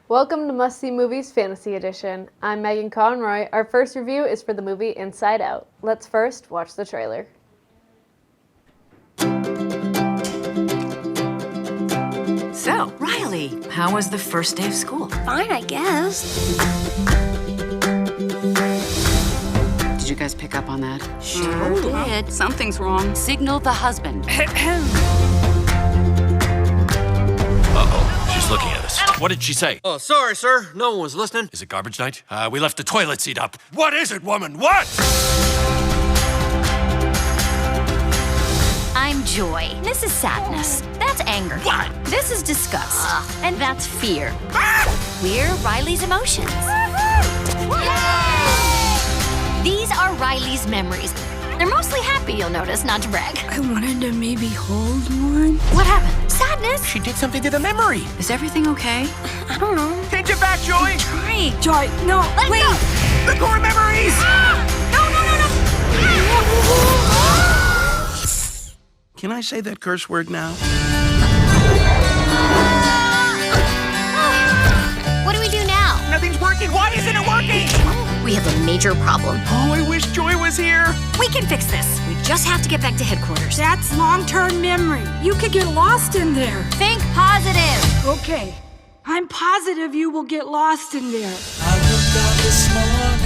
Welcome to Must See Movies Fantasy Edition. I'm Meghan Conroy. Our first review is for the movie Inside Out. Let's first watch the trailer. So, Riley, how was the first day of school? Fine, I guess. Did you guys pick up on that? Sure did. Something's wrong. Signal the husband. Uh-oh, she's looking at us. What did she say? Oh, sorry, sir. No one was listening. Is it garbage night? We left the toilet seat up. What is it, woman? What? I'm joy. This is sadness. That's anger. What? This is disgust. And that's fear. We're Riley's emotions. These are Riley's memories. They're mostly happy, you'll notice, not to brag. I wanted to maybe hold one. What happened? Sadness? She did something to the memory. Is everything okay? I don't know. Take it back, Joy. Trying. Joy, no, Let wait. go. The core memories. Can I say that curse word now? What do we do now? Nothing's working. Why isn't it working? We have a major problem. Oh, I wish Joy was here. We can fix this. We just have to get back to headquarters. That's long-term memory. You could get lost in there. Think positive. Okay, I'm positive you will get lost in there.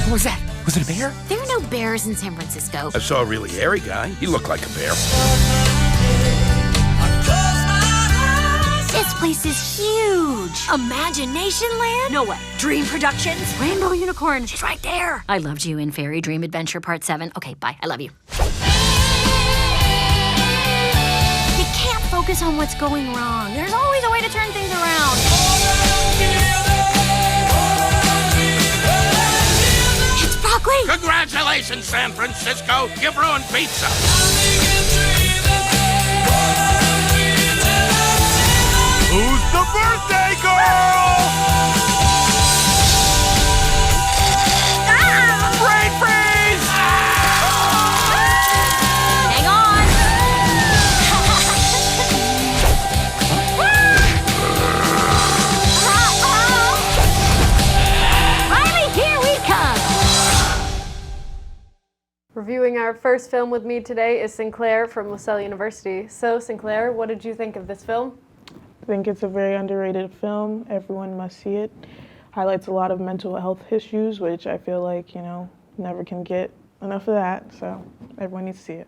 What was that? Was it a bear? There are no bears in San Francisco. I saw a really hairy guy. He looked like a bear. This place is huge. Imagination Land? No way. Dream Productions? Rainbow Unicorn? She's right there. I loved you in Fairy Dream Adventure Part 7. Okay, bye. I love you. You can't focus on what's going wrong. There's always a way to turn things around. It's broccoli. Congratulations, San Francisco. You've ruined pizza. Who's the birthday girl? Brain freeze! Hang on. Riley, here we come. Reviewing our first film with me today is Sinclair from Lasell University. So, Sinclair, what did you think of this film? I think it's a very underrated film. Everyone must see it. Highlights a lot of mental health issues, which I feel like, never can get enough of that. So everyone needs to see it.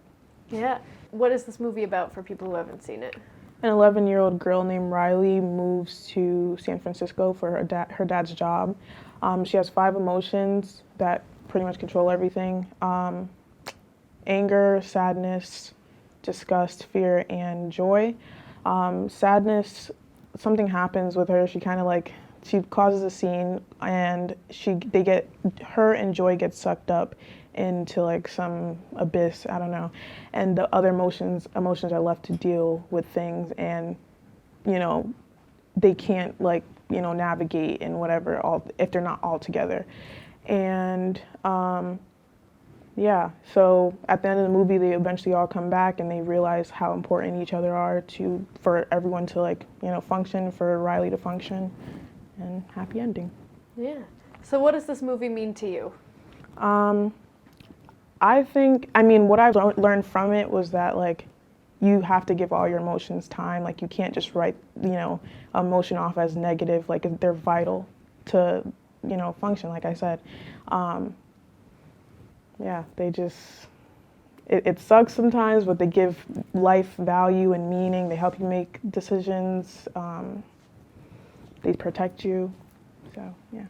Yeah. What is this movie about for people who haven't seen it? An 11-year-old girl named Riley moves to San Francisco for her dad's job. She has 5 emotions that pretty much control everything. Anger, sadness, disgust, fear, and joy. Sadness, something happens with her. She she causes a scene, and her and Joy get sucked up into like some abyss, I don't know. And the other emotions are left to deal with things, and they can't navigate and whatever if they're not all together. And yeah, so at the end of the movie, they eventually all come back and they realize how important each other are for everyone to function, for Riley to function, and happy ending. Yeah. So what does this movie mean to you? What I've learned from it was that you have to give all your emotions time. You can't just write, emotion off as negative. They're vital to, function, like I said. Yeah, it sucks sometimes, but they give life value and meaning. They help you make decisions. They protect you. So, yeah.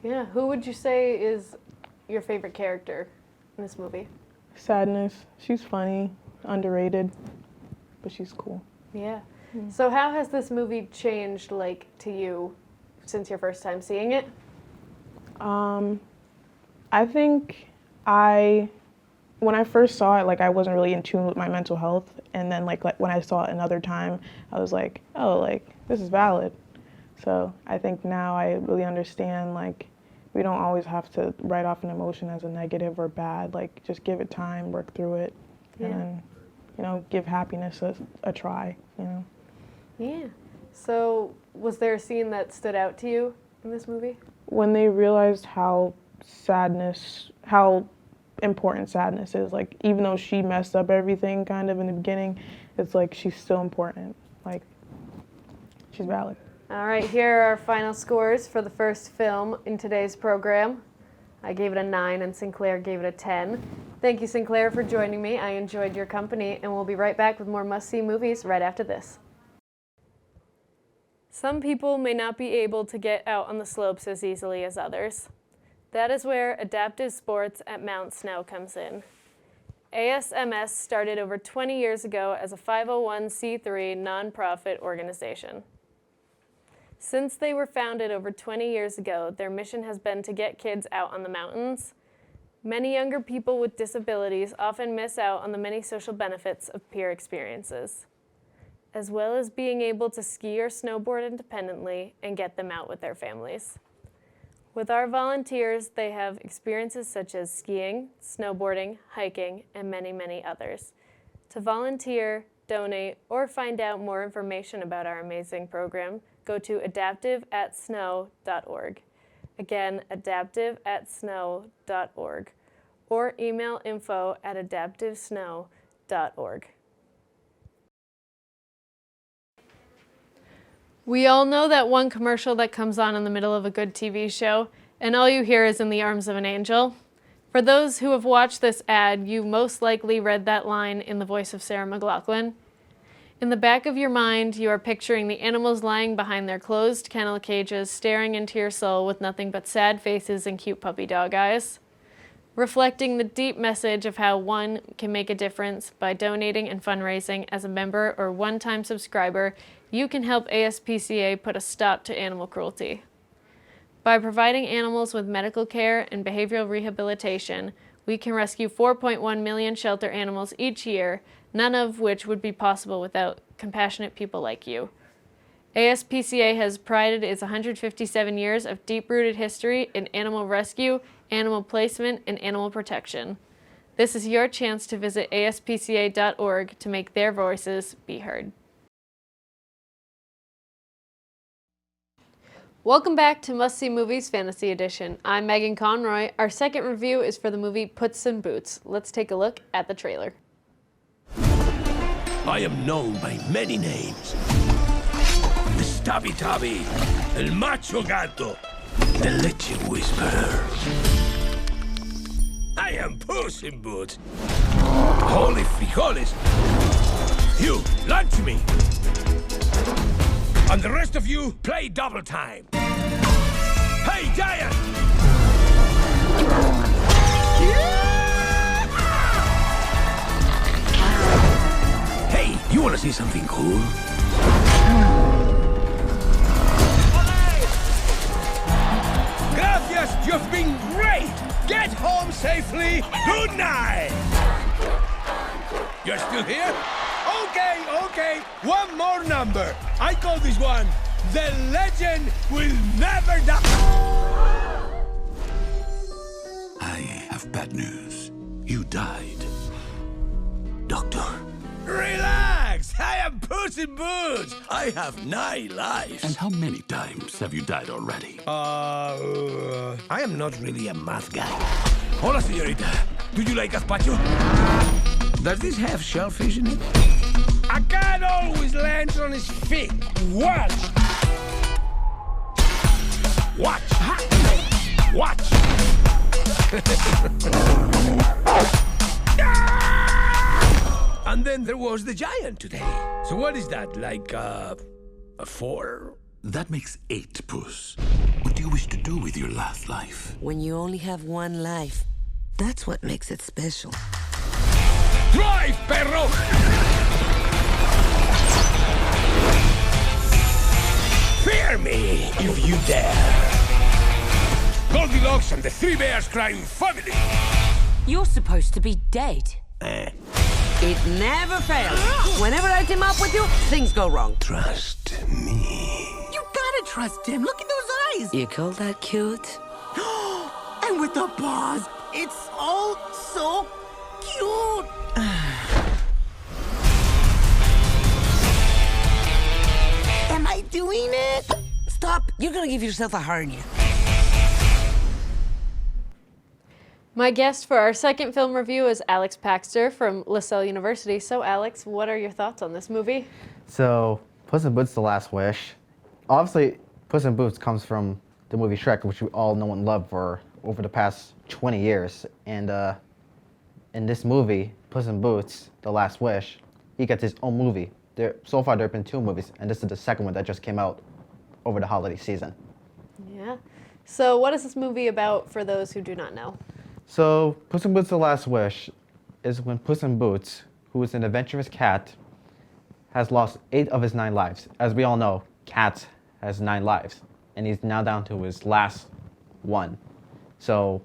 Yeah. Who would you say is your favorite character in this movie? Sadness. She's funny, underrated, but she's cool. Yeah. So how has this movie changed, to you since your first time seeing it? I think when I first saw it, I wasn't really in tune with my mental health, and then when I saw it another time, I was like, oh, this is valid. So I think now I really understand, we don't always have to write off an emotion as a negative or bad. Just give it time, work through it, and then, give happiness a try, Yeah. So was there a scene that stood out to you in this movie? When they realized how important sadness is, like, even though she messed up everything kind of in the beginning, it's like she's still important. Like, she's valid. All right, here are our final scores for the first film in today's program. I gave it a 9 and Sinclair gave it a 10. Thank you, Sinclair, for joining me. I enjoyed your company, and we'll be right back with more must-see movies right after this. Some people may not be able to get out on the slopes as easily as others. That is where adaptive sports at Mount Snow comes in. ASMS started over 20 years ago as a 501c3 nonprofit organization. Since they were founded over 20 years ago, their mission has been to get kids out on the mountains. Many younger people with disabilities often miss out on the many social benefits of peer experiences, as well as being able to ski or snowboard independently and get them out with their families. With our volunteers, they have experiences such as skiing, snowboarding, hiking, and many, many others. To volunteer, donate, or find out more information about our amazing program, go to adaptiveatsnow.org. Again, adaptiveatsnow.org, or email info@adaptivesnow.org. We all know that one commercial that comes on in the middle of a good TV show, and all you hear is "In the Arms of an Angel." For those who have watched this ad, you most likely read that line in the voice of Sarah McLachlan. In the back of your mind, you are picturing the animals lying behind their closed kennel cages, staring into your soul with nothing but sad faces and cute puppy dog eyes, reflecting the deep message of how one can make a difference by donating and fundraising. As a member or one-time subscriber, you can help ASPCA put a stop to animal cruelty. By providing animals with medical care and behavioral rehabilitation, we can rescue 4.1 million shelter animals each year, none of which would be possible without compassionate people like you. ASPCA has prided its 157 years of deep-rooted history in animal rescue, animal placement, and animal protection. This is your chance to visit aspca.org to make their voices be heard. Welcome back to Must See Movies Fantasy Edition. I'm Meghan Conroy. Our second review is for the movie Puss in Boots. Let's take a look at the trailer. I am known by many names. The Stabby Tabby, El Macho Gato, the Leche Whisperer. I am Puss in Boots. Holy frijoles. You, lunch me. And the rest of you, play double time. Hey, Giant! Hey, you want to see something cool? Gracias, you've been great! Get home safely. Good night! You're still here? Okay. One more number. I call this one, The Legend Will Never Die. I have bad news. You died. Doctor. Relax! I am Puss in Boots! I have 9 lives. And how many times have you died already? I am not really a math guy. Hola, señorita. Do you like gazpacho? Does this have shellfish in it? A cat always lands on his feet. Watch! And then there was the giant today. So what is that, like, a 4? That makes 8, Puss. What do you wish to do with your last life? When you only have one life, that's what makes it special. Drive, perro! Fear me, if you dare. Goldilocks and the 3 Bears Crime Family. You're supposed to be dead. It never fails. Whenever I team up with you, things go wrong. Trust me. You gotta trust him. Look at those eyes. You call that cute? And with the paws, it's all so cute. Am I doing it? stop, you're gonna give yourself a hernia. My guest for our second film review is Alex Paxter from Lasell University. So Alex, what are your thoughts on this movie? So, Puss in Boots: The Last Wish. Obviously, Puss in Boots comes from the movie Shrek, which we all know and love for over the past 20 years. And in this movie, Puss in Boots: The Last Wish, he gets his own movie. So far, there have been 2 movies, and this is the second one that just came out over the holiday season. Yeah. So what is this movie about for those who do not know? So, Puss in Boots: The Last Wish is when Puss in Boots, who is an adventurous cat, has lost 8 of his 9 lives. As we all know, cats has 9 lives, and he's now down to his last one. So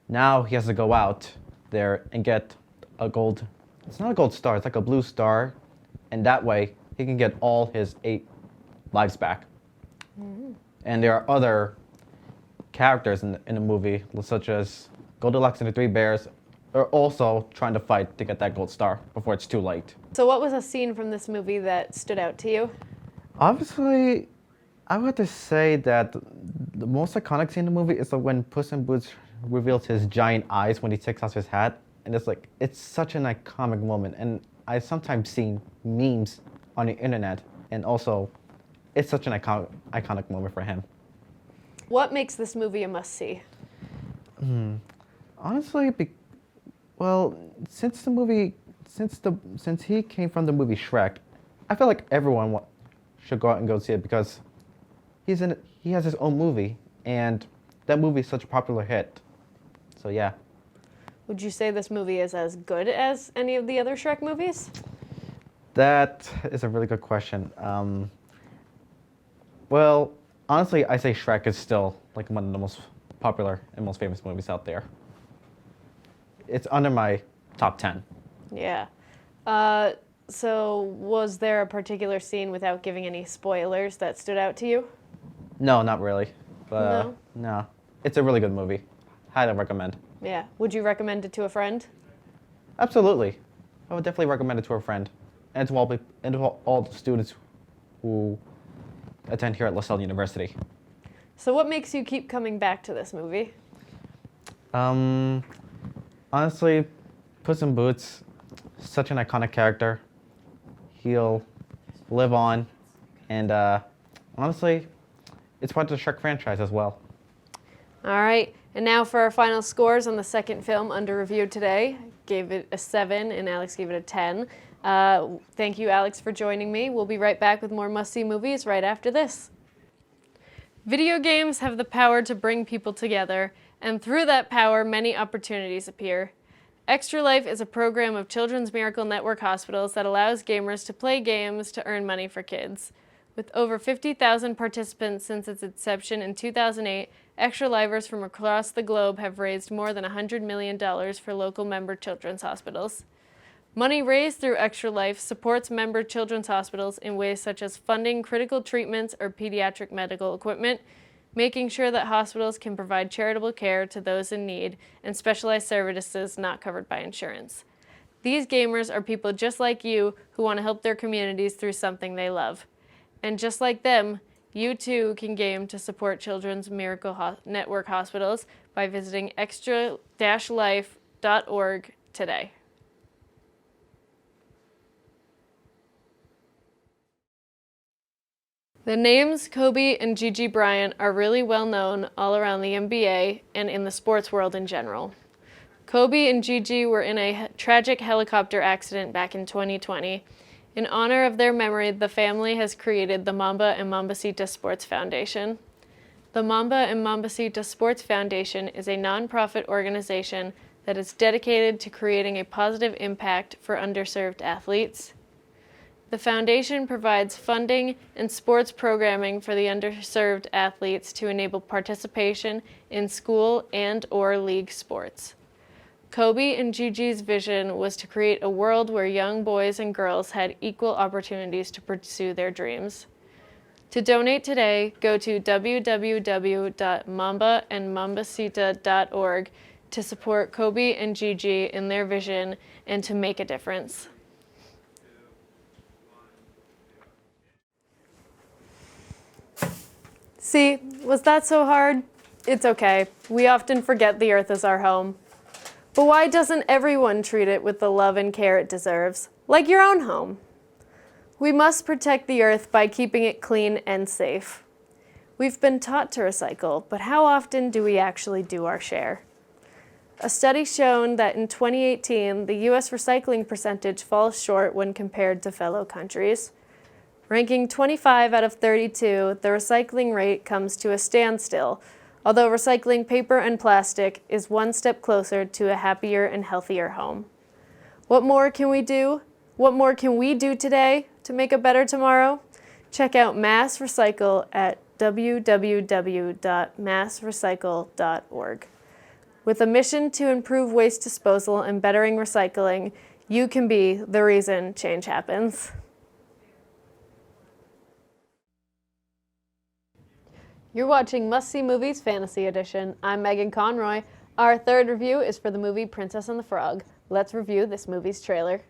now he has to go out there and get a gold, it's not a gold star, it's like a blue star, and that way he can get all his 8 lives back. Mm-hmm. And there are other characters in the movie, such as Goldilocks and the 3 Bears, are also trying to fight to get that gold star before it's too late. So what was a scene from this movie that stood out to you? Obviously, I would have to say that the most iconic scene in the movie is when Puss in Boots reveals his giant eyes when he takes off his hat. And it's such an iconic moment. And I've sometimes seen memes on the internet. And also, it's such an iconic moment for him. What makes this movie a must-see? Honestly, well, since he came from the movie Shrek, I feel like everyone should go out and go see it because he has his own movie, and that movie is such a popular hit. So yeah. Would you say this movie is as good as any of the other Shrek movies? That is a really good question. Well, honestly, I say Shrek is still like one of the most popular and most famous movies out there. It's under my top 10. Yeah. So was there a particular scene, without giving any spoilers, that stood out to you? No, not really. But, no. It's a really good movie. Highly recommend. Yeah. Would you recommend it to a friend? Absolutely. I would definitely recommend it to a friend. And to all the students who attend here at Lasell University. So what makes you keep coming back to this movie? Honestly, Puss in Boots, such an iconic character. He'll live on. And honestly, it's part of the Shrek franchise as well. All right. And now for our final scores on the second film under review today. Gave it a 7 and Alex gave it a 10. Thank you, Alex, for joining me. We'll be right back with more must-see movies right after this. Video games have the power to bring people together, and through that power, many opportunities appear. Extra Life is a program of Children's Miracle Network hospitals that allows gamers to play games to earn money for kids. With over 50,000 participants since its inception in 2008, Extra Livers from across the globe have raised more than $100 million for local member children's hospitals. Money raised through Extra Life supports member children's hospitals in ways such as funding critical treatments or pediatric medical equipment, making sure that hospitals can provide charitable care to those in need, and specialized services not covered by insurance. These gamers are people just like you who want to help their communities through something they love. And just like them, you too can game to support Children's Miracle Network hospitals by visiting extra-life.org today. The names Kobe and Gigi Bryant are really well known all around the NBA and in the sports world in general. Kobe and Gigi were in a tragic helicopter accident back in 2020. In honor of their memory, the family has created the Mamba and Mambacita Sports Foundation. The Mamba and Mambacita Sports Foundation is a nonprofit organization that is dedicated to creating a positive impact for underserved athletes. The foundation provides funding and sports programming for the underserved athletes to enable participation in school and/or league sports. Kobe and Gigi's vision was to create a world where young boys and girls had equal opportunities to pursue their dreams. To donate today, go to www.mambaandmambacita.org to support Kobe and Gigi in their vision and to make a difference. See, was that so hard? It's okay. We often forget the earth is our home. But why doesn't everyone treat it with the love and care it deserves, like your own home? We must protect the earth by keeping it clean and safe. We've been taught to recycle, but how often do we actually do our share? A study shown that in 2018, the U.S. recycling percentage falls short when compared to fellow countries. Ranking 25 out of 32, the recycling rate comes to a standstill, although recycling paper and plastic is one step closer to a happier and healthier home. What more can we do? What more can we do today to make a better tomorrow? Check out Mass Recycle at www.massrecycle.org. With a mission to improve waste disposal and bettering recycling, you can be the reason change happens. You're watching Must See Movies Fantasy Edition. I'm Meghan Conroy. Our third review is for the movie Princess and the Frog. Let's review this movie's trailer.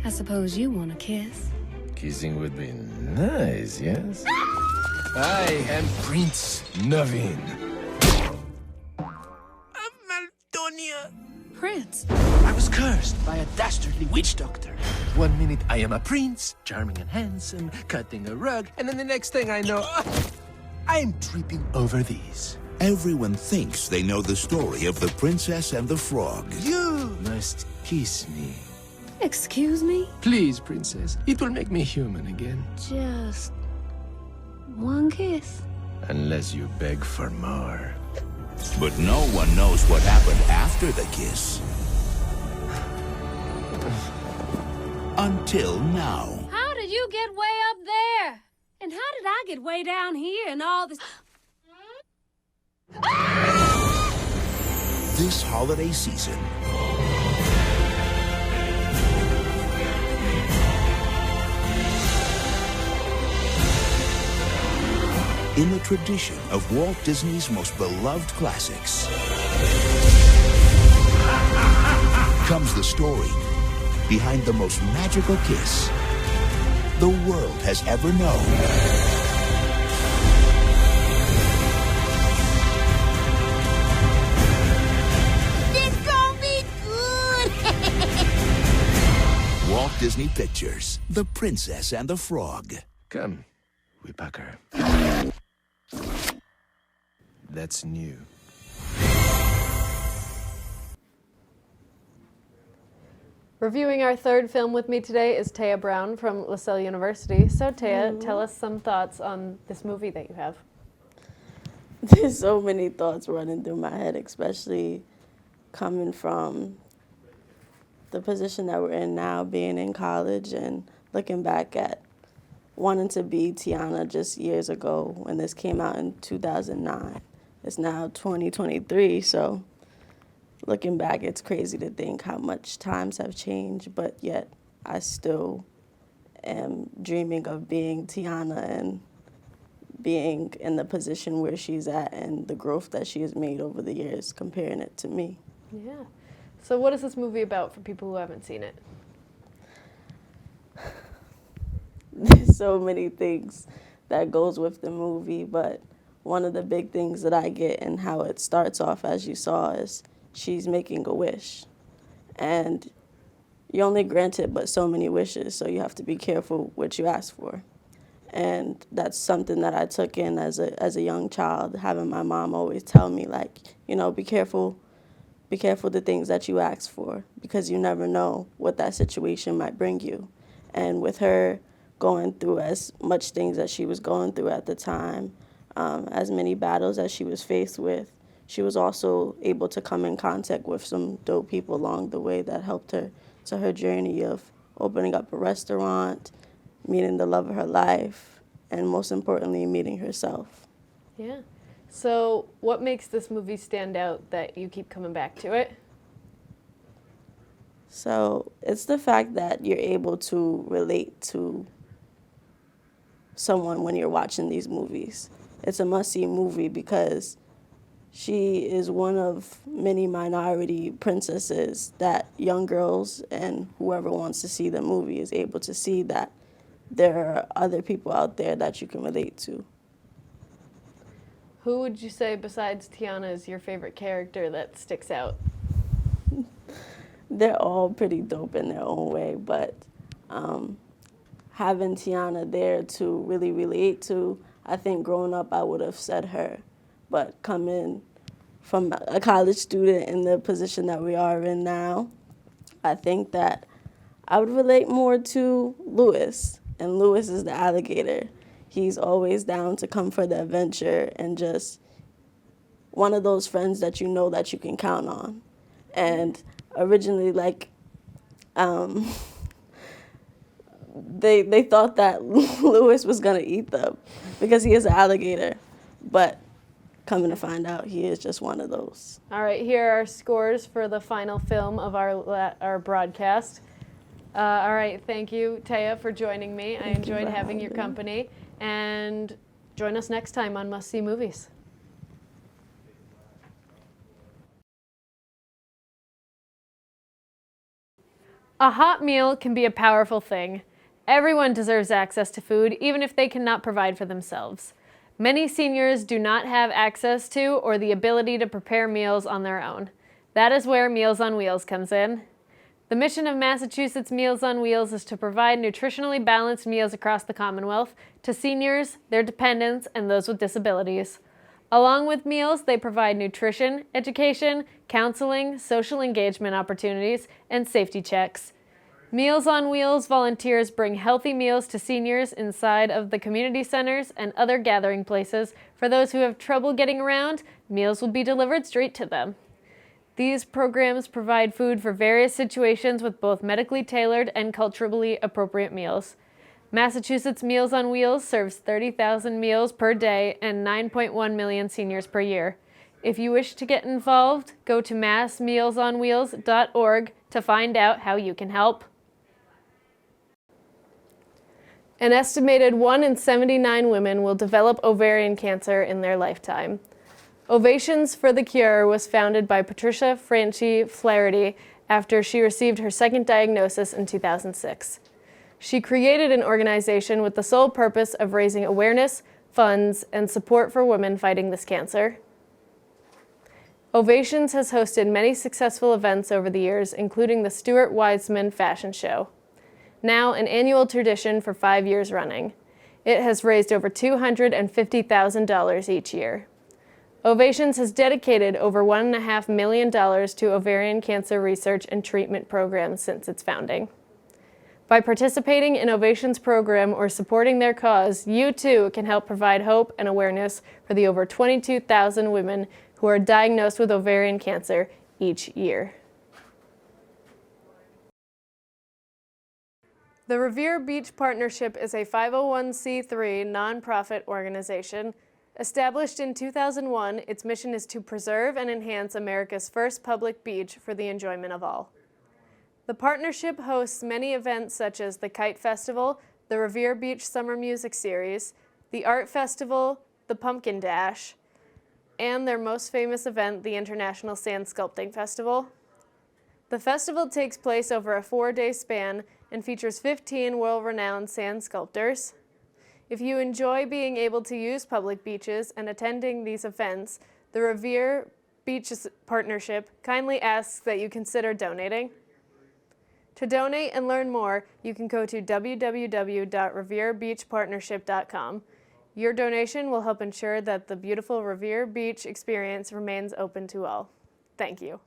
I suppose you want a kiss. Kissing would be nice, yes? I am Prince Naveen. Maldonia. Prince. I was cursed by a dastardly witch doctor. 1 minute I am a prince, charming and handsome, cutting a rug, and then the next thing I know, I'm tripping over these. Everyone thinks they know the story of the Princess and the Frog. You must kiss me. Excuse me? Please, princess. It will make me human again. Just one kiss. Unless you beg for more. But no one knows what happened after the kiss. Until now. How did you get way up there? And how did I get way down here and all this? This holiday season, in the tradition of Walt Disney's most beloved classics, comes the story behind the most magical kiss the world has ever known. This gonna be good. Walt Disney Pictures, The Princess and the Frog. Come, we pack her. That's new. Reviewing our third film with me today is Taya Brown from Lasell University. So Taya, tell us some thoughts on this movie that you have. There's so many thoughts running through my head, especially coming from the position that we're in now, being in college and looking back at wanting to be Tiana just years ago when this came out in 2009. It's now 2023, so looking back, it's crazy to think how much times have changed, but yet I still am dreaming of being Tiana and being in the position where she's at and the growth that she has made over the years, comparing it to me. Yeah. So what is this movie about for people who haven't seen it? There's so many things that goes with the movie, but one of the big things that I get and how it starts off, as you saw, is she's making a wish. And you're only granted but so many wishes, so you have to be careful what you ask for. And that's something that I took in as a young child, having my mom always tell me, like, you know, be careful the things that you ask for, because you never know what that situation might bring you. And with her going through as much things that she was going through at the time, as many battles as she was faced with, she was also able to come in contact with some dope people along the way that helped her to her journey of opening up a restaurant, meeting the love of her life, and most importantly, meeting herself. Yeah. So what makes this movie stand out that you keep coming back to it? So it's the fact that you're able to relate to someone when you're watching these movies. It's a must-see movie because she is one of many minority princesses that young girls and whoever wants to see the movie is able to see that there are other people out there that you can relate to. Who would you say besides Tiana is your favorite character that sticks out? They're all pretty dope in their own way, but having Tiana there to really relate to, I think growing up I would have said her, but coming from a college student in the position that we are in now, I think that I would relate more to Lewis, and Lewis is the alligator. He's always down to come for the adventure and just one of those friends that you know that you can count on. And originally, like, they thought that Lewis was gonna eat them because he is an alligator, but coming to find out, he is just one of those. All right, here are scores for the final film of our broadcast. All right, thank you, Taya, for joining me. I enjoyed having your company. And join us next time on Must See Movies. A hot meal can be a powerful thing. Everyone deserves access to food, even if they cannot provide for themselves. Many seniors do not have access to or the ability to prepare meals on their own. That is where Meals on Wheels comes in. The mission of Massachusetts Meals on Wheels is to provide nutritionally balanced meals across the Commonwealth to seniors, their dependents, and those with disabilities. Along with meals, they provide nutrition, education, counseling, social engagement opportunities, and safety checks. Meals on Wheels volunteers bring healthy meals to seniors inside of the community centers and other gathering places. For those who have trouble getting around, meals will be delivered straight to them. These programs provide food for various situations with both medically tailored and culturally appropriate meals. Massachusetts Meals on Wheels serves 30,000 meals per day and 9.1 million seniors per year. If you wish to get involved, go to massmealsonwheels.org to find out how you can help. An estimated 1 in 79 women will develop ovarian cancer in their lifetime. Ovations for the Cure was founded by Patricia Franchi Flaherty after she received her second diagnosis in 2006. She created an organization with the sole purpose of raising awareness, funds, and support for women fighting this cancer. Ovations has hosted many successful events over the years, including the Stuart Weitzman Fashion Show, now an annual tradition for 5 years running. It has raised over $250,000 each year. Ovations has dedicated over $1.5 million to ovarian cancer research and treatment programs since its founding. By participating in Ovations program or supporting their cause, you too can help provide hope and awareness for the over 22,000 women who are diagnosed with ovarian cancer each year. The Revere Beach Partnership is a 501c3 nonprofit organization. Established in 2001, its mission is to preserve and enhance America's first public beach for the enjoyment of all. The partnership hosts many events such as the Kite Festival, the Revere Beach Summer Music Series, the Art Festival, the Pumpkin Dash, and their most famous event, the International Sand Sculpting Festival. The festival takes place over a 4-day span and features 15 world-renowned sand sculptors. If you enjoy being able to use public beaches and attending these events, the Revere Beach Partnership kindly asks that you consider donating. To donate and learn more, you can go to www.reverebeachpartnership.com. Your donation will help ensure that the beautiful Revere Beach experience remains open to all. Thank you.